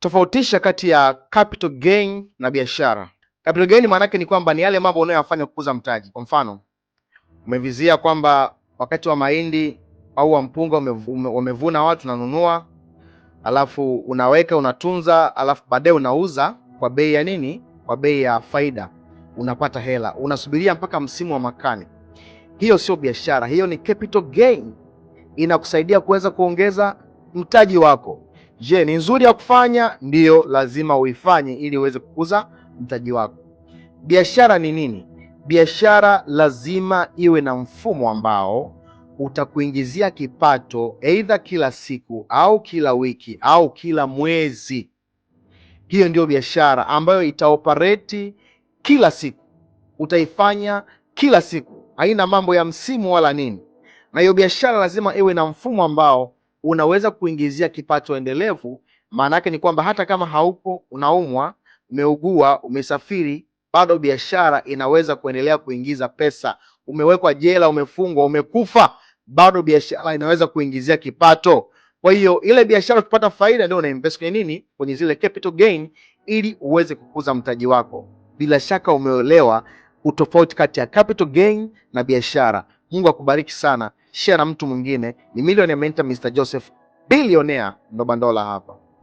Tofautisha kati ya capital gain na biashara. Capital gain maana yake ni kwamba ni yale mambo unayofanya kukuza mtaji. Kwa mfano, umevizia kwamba wakati wa mahindi au wa mpunga wamevuna watu nanunua, alafu unaweka unatunza, alafu baadaye unauza kwa bei ya nini? Kwa bei ya faida, unapata hela, unasubiria mpaka msimu wa makani. Hiyo sio biashara, hiyo ni capital gain. Inakusaidia kuweza kuongeza mtaji wako. Je, ni nzuri ya kufanya? Ndiyo, lazima uifanye ili uweze kukuza mtaji wako. Biashara ni nini? Biashara lazima iwe na mfumo ambao utakuingizia kipato aidha kila siku au kila wiki au kila mwezi. Hiyo ndio biashara ambayo itaoperate kila siku, utaifanya kila siku, haina mambo ya msimu wala nini. Na hiyo biashara lazima iwe na mfumo ambao unaweza kuingizia kipato endelevu. Maana yake ni kwamba hata kama haupo, unaumwa, umeugua, umesafiri, bado biashara inaweza kuendelea kuingiza pesa. Umewekwa jela, umefungwa, umekufa, bado biashara inaweza kuingizia kipato. Kwa hiyo ile biashara ukipata faida ndio unainvest kwenye nini? Kwenye zile capital gain ili uweze kukuza mtaji wako. Bila shaka umeelewa utofauti kati ya capital gain na biashara. Mungu akubariki sana. Share na mtu mwingine. Ni Millionaire Mentor Mr. Joseph, billionaire ndo Bandola hapa.